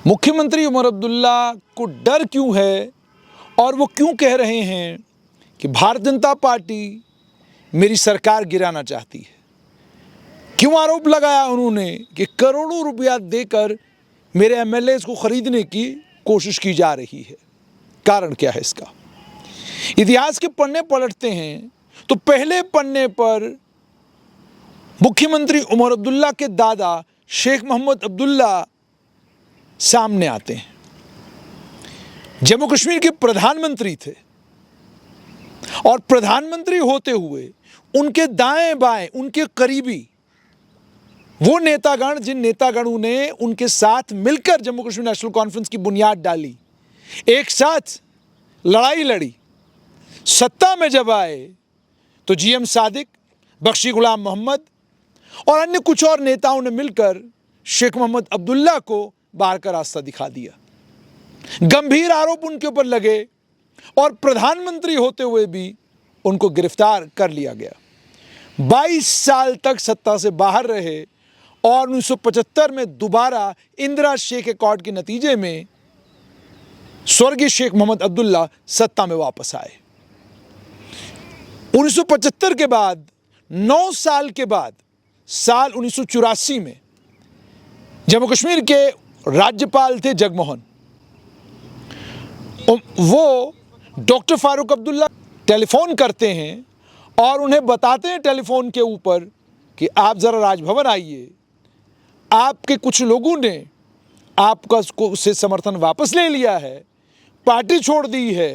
मुख्यमंत्री उमर अब्दुल्ला को डर क्यों है और वो क्यों कह रहे हैं कि भारतीय जनता पार्टी मेरी सरकार गिराना चाहती है? क्यों आरोप लगाया उन्होंने कि करोड़ों रुपया देकर मेरे एमएलएज को खरीदने की कोशिश की जा रही है? कारण क्या है इसका? इतिहास के पन्ने पलटते हैं तो पहले पन्ने पर मुख्यमंत्री उमर अब्दुल्ला के दादा शेख मोहम्मद अब्दुल्ला सामने आते हैं। जम्मू कश्मीर के प्रधानमंत्री थे और प्रधानमंत्री होते हुए उनके दाएं बाएं, उनके करीबी वो नेतागण, जिन नेतागणों ने उनके साथ मिलकर जम्मू कश्मीर नेशनल कॉन्फ्रेंस की बुनियाद डाली, एक साथ लड़ाई लड़ी, सत्ता में जब आए तो जीएम सादिक, बख्शी गुलाम मोहम्मद और अन्य कुछ और नेताओं ने मिलकर शेख मोहम्मद अब्दुल्ला को बाहर का रास्ता दिखा दिया। गंभीर आरोप उनके ऊपर लगे और प्रधानमंत्री होते हुए भी उनको गिरफ्तार कर लिया गया। 22 साल तक सत्ता से बाहर रहे और 1975 में दोबारा इंदिरा शेख एकॉर्ड के नतीजे में स्वर्गीय शेख मोहम्मद अब्दुल्ला सत्ता में वापस आए। 1975 के बाद 9 साल के बाद साल 1984 में जम्मू कश्मीर के राज्यपाल थे जगमोहन। वो डॉक्टर फारूक अब्दुल्ला टेलीफोन करते हैं और उन्हें बताते हैं टेलीफोन के ऊपर कि आप ज़रा राजभवन आइए, आपके कुछ लोगों ने आपका उससे समर्थन वापस ले लिया है, पार्टी छोड़ दी है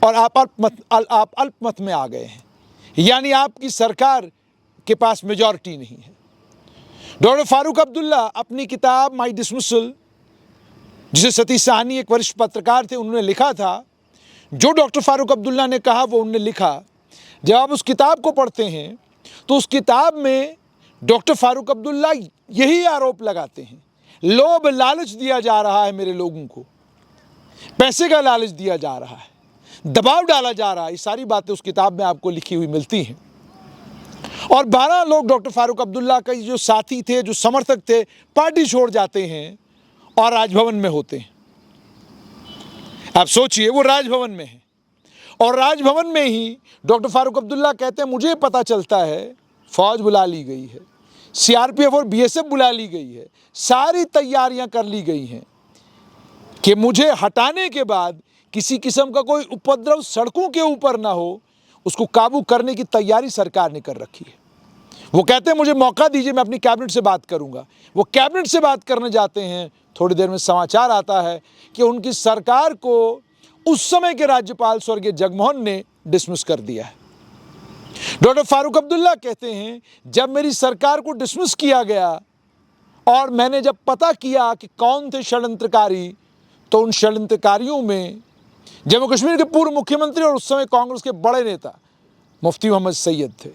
और आप अल्पमत में आ गए हैं, यानी आपकी सरकार के पास मेजॉरिटी नहीं है। डॉक्टर फारूक अब्दुल्ला अपनी किताब माई डिसमिसल, जिसे सतीश साहनी एक वरिष्ठ पत्रकार थे, उन्होंने लिखा था, जो डॉक्टर फारूक अब्दुल्ला ने कहा वो उन्होंने लिखा। जब आप उस किताब को पढ़ते हैं तो उस किताब में डॉक्टर फारूक अब्दुल्ला यही आरोप लगाते हैं, लोभ लालच दिया जा रहा है मेरे लोगों को, पैसे का लालच दिया जा रहा है, दबाव डाला जा रहा है। ये सारी बातें उस किताब में आपको लिखी हुई मिलती हैं। और 12 लोग डॉक्टर फारूक अब्दुल्ला के जो साथी थे, जो समर्थक थे, पार्टी छोड़ जाते हैं और राजभवन में होते हैं। आप सोचिए, वो राजभवन में है और राजभवन में ही डॉक्टर फारूक अब्दुल्ला कहते हैं, मुझे पता चलता है फौज बुला ली गई है, सीआरपीएफ और बीएसएफ बुला ली गई है, सारी तैयारियां कर ली गई हैं कि मुझे हटाने के बाद किसी किस्म का कोई उपद्रव सड़कों के ऊपर ना हो, उसको काबू करने की तैयारी सरकार ने कर रखी है। वो कहते हैं, मुझे मौका दीजिए, मैं अपनी कैबिनेट से बात करूंगा। वो कैबिनेट से बात करने जाते हैं, थोड़ी देर में समाचार आता है कि उनकी सरकार को उस समय के राज्यपाल स्वर्गीय जगमोहन ने डिसमिस कर दिया है। डॉक्टर फारूक अब्दुल्ला कहते हैं, जब मेरी सरकार को डिसमिस किया गया और मैंने जब पता किया कि कौन थे षड्यंत्रकारी, तो उन षड्यंत्रकारियों में जम्मू कश्मीर के पूर्व मुख्यमंत्री और उस समय कांग्रेस के बड़े नेता मुफ्ती मोहम्मद सैयद थे।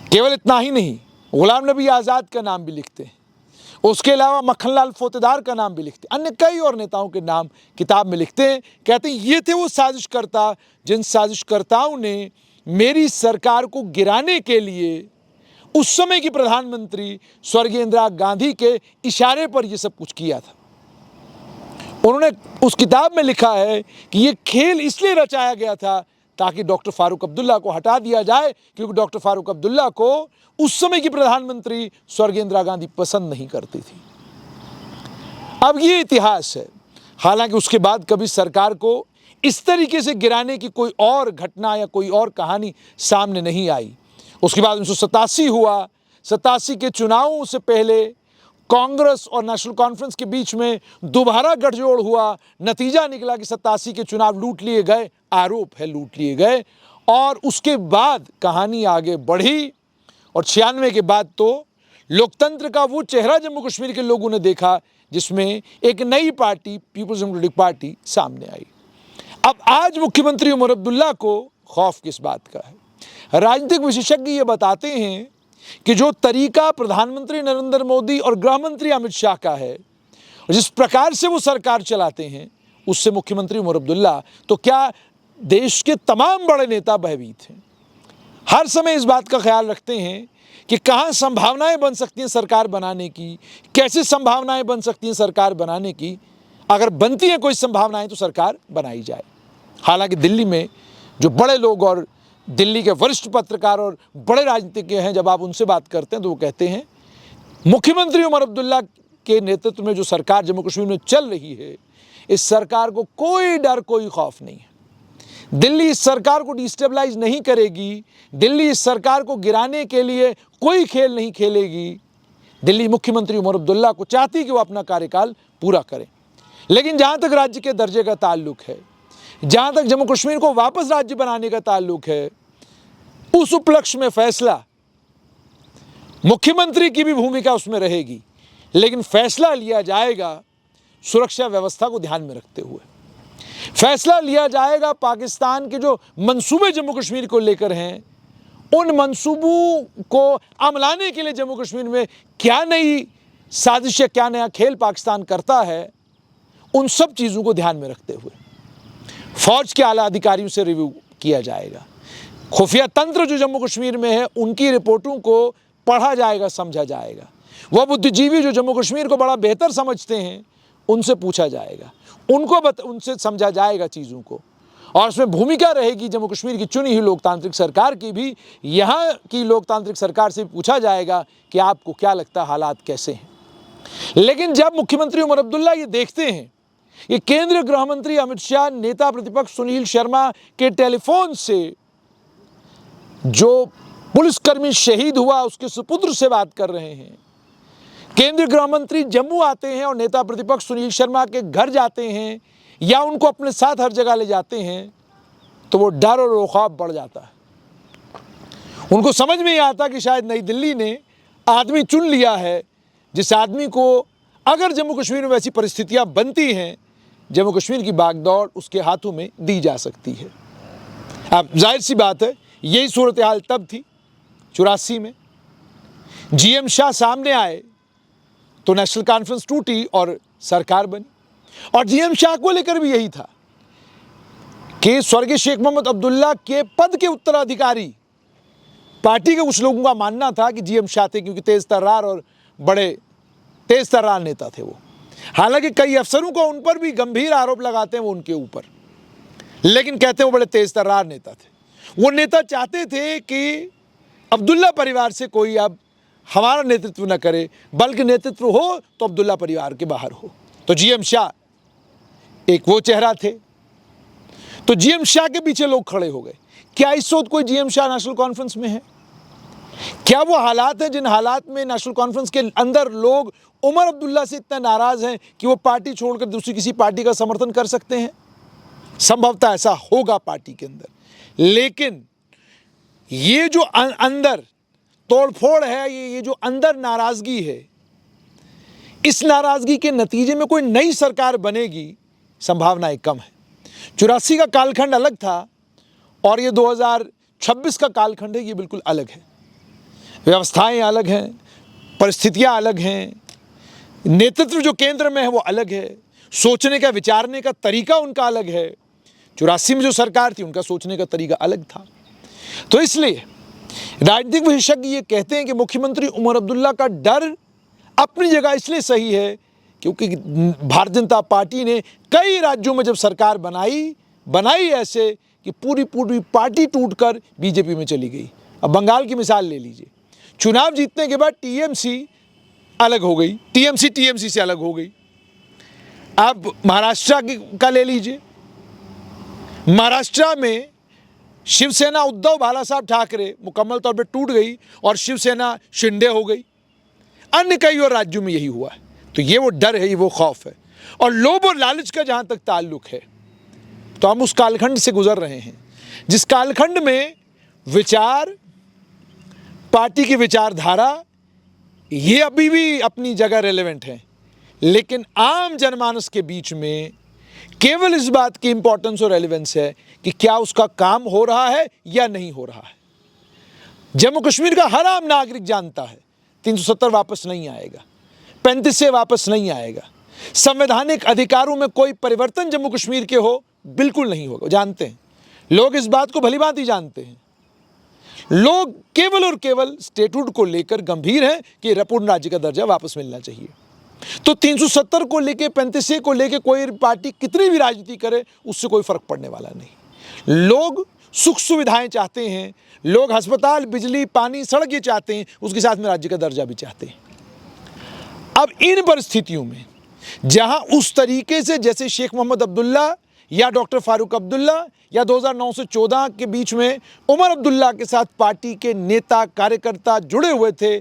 केवल इतना ही नहीं, गुलाम नबी आज़ाद का नाम भी लिखते हैं, उसके अलावा मक्खनलाल फोतेदार का नाम भी लिखते हैं, अन्य कई और नेताओं के नाम किताब में लिखते हैं। कहते हैं, ये थे वो साजिशकर्ता जिन साजिशकर्ताओं ने मेरी सरकार को गिराने के लिए उस समय की प्रधानमंत्री स्वर्गीय इंदिरा गांधी के इशारे पर यह सब कुछ किया था। उन्होंने उस किताब में लिखा है कि ये खेल इसलिए रचाया गया था ताकि डॉक्टर फारूक अब्दुल्ला को हटा दिया जाए, क्योंकि डॉक्टर फारूक अब्दुल्ला को उस समय की प्रधानमंत्री स्वर्गीय इंदिरा गांधी पसंद नहीं करती थी। अब ये इतिहास है। हालांकि उसके बाद कभी सरकार को इस तरीके से गिराने की कोई और घटना या कोई और कहानी सामने नहीं आई। उसके बाद 1987 हुआ। 87 के चुनावों से पहले कांग्रेस और नेशनल कॉन्फ्रेंस के बीच में दोबारा गठजोड़ हुआ। नतीजा निकला कि 87 के चुनाव लूट लिए गए, आरोप है लूट लिए गए। और उसके बाद कहानी आगे बढ़ी और 96 के बाद तो लोकतंत्र का वो चेहरा जम्मू कश्मीर के लोगों ने देखा जिसमें एक नई पार्टी, पीपल्स डेमोक्रेटिक पार्टी, सामने आई। अब आज मुख्यमंत्री उमर अब्दुल्ला को खौफ किस बात का है? राजनीतिक विशेषज्ञ ये बताते हैं कि जो तरीका प्रधानमंत्री नरेंद्र मोदी और गृह मंत्री अमित शाह का है, जिस प्रकार से वो सरकार चलाते हैं, उससे मुख्यमंत्री उमर अब्दुल्ला तो क्या देश के तमाम बड़े नेता भयभीत हैं। हर समय इस बात का ख्याल रखते हैं कि कहाँ संभावनाएं बन सकती हैं सरकार बनाने की, कैसे संभावनाएं बन सकती हैं सरकार बनाने की। अगर बनती हैं कोई संभावनाएं तो सरकार बनाई जाए। हालांकि दिल्ली में जो बड़े लोग और दिल्ली के वरिष्ठ पत्रकार और बड़े राजनीतिज्ञ हैं, जब आप उनसे बात करते हैं तो वो कहते हैं मुख्यमंत्री उमर अब्दुल्ला के नेतृत्व में जो सरकार जम्मू कश्मीर में चल रही है, इस सरकार को कोई डर, कोई खौफ नहीं है। दिल्ली इस सरकार को डिस्टेबलाइज नहीं करेगी, दिल्ली इस सरकार को गिराने के लिए कोई खेल नहीं खेलेगी। दिल्ली मुख्यमंत्री उमर अब्दुल्ला को चाहती कि वो अपना कार्यकाल पूरा करें। लेकिन जहाँ तक राज्य के दर्जे का ताल्लुक है, जहाँ तक जम्मू कश्मीर को वापस राज्य बनाने का ताल्लुक है, उस उपलक्ष्य में फैसला मुख्यमंत्री की भी भूमिका उसमें रहेगी, लेकिन फैसला लिया जाएगा सुरक्षा व्यवस्था को ध्यान में रखते हुए। फैसला लिया जाएगा पाकिस्तान के जो मंसूबे जम्मू कश्मीर को लेकर हैं, उन मंसूबों को अमलाने के लिए जम्मू कश्मीर में क्या नई साजिश या क्या नया खेल पाकिस्तान करता है, उन सब चीज़ों को ध्यान में रखते हुए फौज के आला अधिकारियों से रिव्यू किया जाएगा। खुफिया तंत्र जो जम्मू कश्मीर में है, उनकी रिपोर्टों को पढ़ा जाएगा, समझा जाएगा। वह बुद्धिजीवी जो जम्मू कश्मीर को बड़ा बेहतर समझते हैं, उनसे पूछा जाएगा, उनसे समझा जाएगा चीज़ों को। और उसमें भूमिका रहेगी जम्मू कश्मीर की चुनी हुई लोकतांत्रिक सरकार की भी। यहाँ की लोकतांत्रिक सरकार से पूछा जाएगा कि आपको क्या लगता है हालात कैसे हैं। लेकिन जब मुख्यमंत्री उमर अब्दुल्ला ये देखते हैं कि केंद्रीय गृह मंत्री अमित शाह नेता प्रतिपक्ष सुनील शर्मा के टेलीफोन से जो पुलिसकर्मी शहीद हुआ उसके सुपुत्र से बात कर रहे हैं, केंद्रीय गृह मंत्री जम्मू आते हैं और नेता प्रतिपक्ष सुनील शर्मा के घर जाते हैं या उनको अपने साथ हर जगह ले जाते हैं, तो वो डर और रौखौफ बढ़ जाता है। उनको समझ में नहीं आता कि शायद नई दिल्ली ने आदमी चुन लिया है जिस आदमी को अगर जम्मू कश्मीर में वैसी परिस्थितियां बनती हैं, जम्मू कश्मीर की बागडोर उसके हाथों में दी जा सकती है। अब जाहिर सी बात है, यही सूरत हाल तब थी 84 में। जीएम शाह सामने आए तो नेशनल कॉन्फ्रेंस टूटी और सरकार बनी। और जीएम शाह को लेकर भी यही था कि स्वर्गीय शेख मोहम्मद अब्दुल्ला के पद के उत्तराधिकारी पार्टी के कुछ लोगों का मानना था कि जीएम शाह थे, क्योंकि तेज तर्रार और बड़े तेज तर्रार नेता थे वो। हालांकि कई अफसरों को उन पर भी गंभीर आरोप लगाते हैं वो उनके ऊपर, लेकिन कहते हैं वो बड़े तेज तर्रार नेता थे। वो नेता चाहते थे कि अब्दुल्ला परिवार से कोई अब हमारा नेतृत्व न करे, बल्कि नेतृत्व हो तो अब्दुल्ला परिवार के बाहर हो। तो जीएम शाह एक वो चेहरा थे। तो जीएम शाह के पीछे लोग खड़े हो गए। क्या इस वक्त कोई जीएम शाह नेशनल कॉन्फ्रेंस में है? क्या वो हालात हैं जिन हालात में नेशनल कॉन्फ्रेंस के अंदर लोग उमर अब्दुल्ला से इतना नाराज हैं कि वो पार्टी छोड़कर दूसरी किसी पार्टी का समर्थन कर सकते हैं? संभवतः ऐसा होगा पार्टी के अंदर, लेकिन ये जो अंदर तोड़फोड़ है, ये जो अंदर नाराजगी है, इस नाराजगी के नतीजे में कोई नई सरकार बनेगी, संभावनाएं कम है। 84 का कालखंड अलग था और ये 2026 का कालखंड है, ये बिल्कुल अलग है। व्यवस्थाएं अलग हैं, परिस्थितियां अलग हैं, नेतृत्व जो केंद्र में है वो अलग है, सोचने का विचारने का तरीका उनका अलग है। 84 में जो सरकार थी उनका सोचने का तरीका अलग था। तो इसलिए राजनीतिक विशेषज्ञ ये कहते हैं कि मुख्यमंत्री उमर अब्दुल्ला का डर अपनी जगह इसलिए सही है क्योंकि भारतीय जनता पार्टी ने कई राज्यों में जब सरकार बनाई ऐसे कि पूरी पार्टी टूटकर बीजेपी में चली गई। अब बंगाल की मिसाल ले लीजिए, चुनाव जीतने के बाद टीएमसी अलग हो गई, टीएमसी से अलग हो गई। अब महाराष्ट्र का ले लीजिए, महाराष्ट्र में शिवसेना उद्धव बाला साहब ठाकरे मुकम्मल तौर पर टूट गई और शिवसेना शिंदे हो गई। अन्य कई और राज्यों में यही हुआ है। तो ये वो डर है, ये वो खौफ है। और लोभ और लालच का जहाँ तक ताल्लुक है, तो हम उस कालखंड से गुजर रहे हैं जिस कालखंड में विचार, पार्टी की विचारधारा ये अभी भी अपनी जगह रेलेवेंट है, लेकिन आम जनमानस के बीच में केवल इस बात की इंपॉर्टेंस और रेलेवेंस है कि क्या उसका काम हो रहा है या नहीं हो रहा है। जम्मू कश्मीर का हर आम नागरिक जानता है 370 वापस नहीं आएगा, 35 से वापस नहीं आएगा, संवैधानिक अधिकारों में कोई परिवर्तन जम्मू कश्मीर के हो बिल्कुल नहीं होगा। जानते हैं लोग, इस बात को भली भांति जानते हैं। लोग केवल और केवल स्टेटहुड को लेकर गंभीर हैं कि पूर्ण राज्य का दर्जा वापस मिलना चाहिए। तो 370 को लेके 35 को लेके कोई पार्टी कितनी भी राजनीति करे उससे कोई फर्क पड़ने वाला नहीं। लोग सुख सुविधाएं चाहते हैं, लोग अस्पताल, बिजली, पानी, सड़क ये चाहते हैं, उसके साथ में राज्य का दर्जा भी चाहते हैं। अब इन परिस्थितियों में जहां उस तरीके से जैसे शेख मोहम्मद अब्दुल्ला या डॉक्टर फारूक अब्दुल्ला या 2009 से 14 के बीच में उमर अब्दुल्ला के साथ पार्टी के नेता कार्यकर्ता जुड़े हुए थे,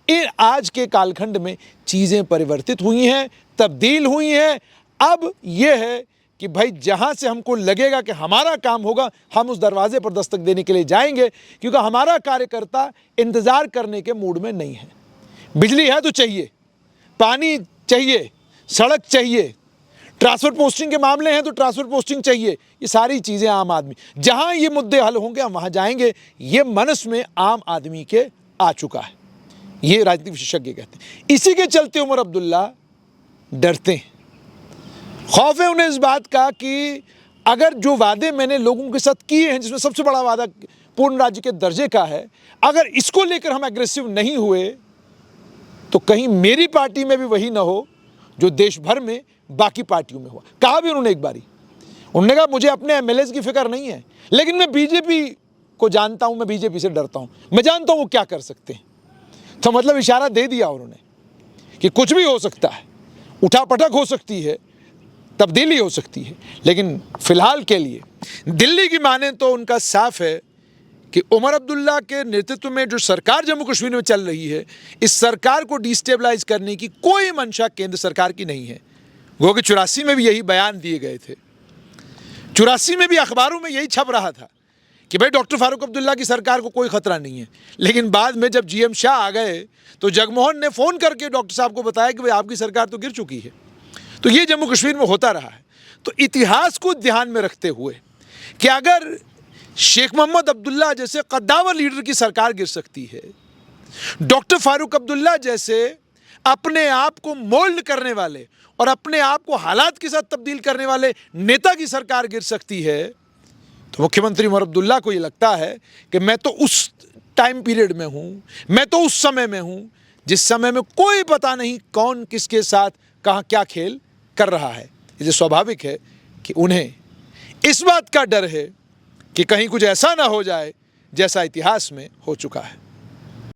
इन आज के कालखंड में चीज़ें परिवर्तित हुई हैं, तब्दील हुई हैं। अब यह है कि भाई जहां से हमको लगेगा कि हमारा काम होगा, हम उस दरवाजे पर दस्तक देने के लिए जाएंगे, क्योंकि हमारा कार्यकर्ता इंतज़ार करने के मूड में नहीं है। बिजली है तो चाहिए, पानी चाहिए, सड़क चाहिए, ट्रांसफ़र पोस्टिंग के मामले हैं तो ट्रांसफ़र पोस्टिंग चाहिए। ये सारी चीज़ें आम आदमी, जहां ये मुद्दे हल होंगे हम वहां जाएंगे, ये मनस में आम आदमी के आ चुका है, ये राजनीतिक विशेषज्ञ कहते हैं। इसी के चलते उमर अब्दुल्ला डरते हैं, खौफ है उन्हें इस बात का कि अगर जो वादे मैंने लोगों के साथ किए हैं, जिसमें सबसे बड़ा वादा पूर्ण राज्य के दर्जे का है, अगर इसको लेकर हम एग्रेसिव नहीं हुए तो कहीं मेरी पार्टी में भी वही ना हो जो देश भर में बाकी पार्टियों में हुआ। कहा भी उन्होंने एक बारी, उन्होंने कहा मुझे अपने एमएलएज की फिक्र नहीं है, लेकिन मैं बीजेपी को जानता हूं, मैं बीजेपी से डरता हूं, मैं जानता हूं वो क्या कर सकते हैं। तो मतलब इशारा दे दिया उन्होंने कि कुछ भी हो सकता है, उठापटक हो सकती है, तब्दीली हो सकती है, लेकिन फिलहाल के लिए दिल्ली की माने तो उनका साफ है कि उमर अब्दुल्ला के नेतृत्व में जो सरकार जम्मू कश्मीर में चल रही है, इस सरकार को डिस्टेबलाइज करने की कोई मंशा केंद्र सरकार की नहीं है। वो कि 84 में भी यही बयान दिए गए थे, 84 में भी अखबारों में यही छप रहा था कि भाई डॉक्टर फारूक अब्दुल्ला की सरकार को कोई खतरा नहीं है। लेकिन बाद में जब जीएम शाह आ गए तो जगमोहन ने फ़ोन करके डॉक्टर साहब को बताया कि भाई आपकी सरकार तो गिर चुकी है। तो ये जम्मू कश्मीर में होता रहा है। तो इतिहास को ध्यान में रखते हुए कि अगर शेख मोहम्मद अब्दुल्ला जैसे कद्दावर लीडर की सरकार गिर सकती है, डॉक्टर फारूक अब्दुल्ला जैसे अपने आप को मोल्ड करने वाले और अपने आप को हालात के साथ तब्दील करने वाले नेता की सरकार गिर सकती है, तो मुख्यमंत्री उमर अब्दुल्ला को ये लगता है कि मैं तो उस टाइम पीरियड में हूँ, मैं तो उस समय में हूँ जिस समय में कोई पता नहीं कौन किसके साथ कहाँ क्या खेल कर रहा है। इसलिए स्वाभाविक है कि उन्हें इस बात का डर है कि कहीं कुछ ऐसा ना हो जाए जैसा इतिहास में हो चुका है।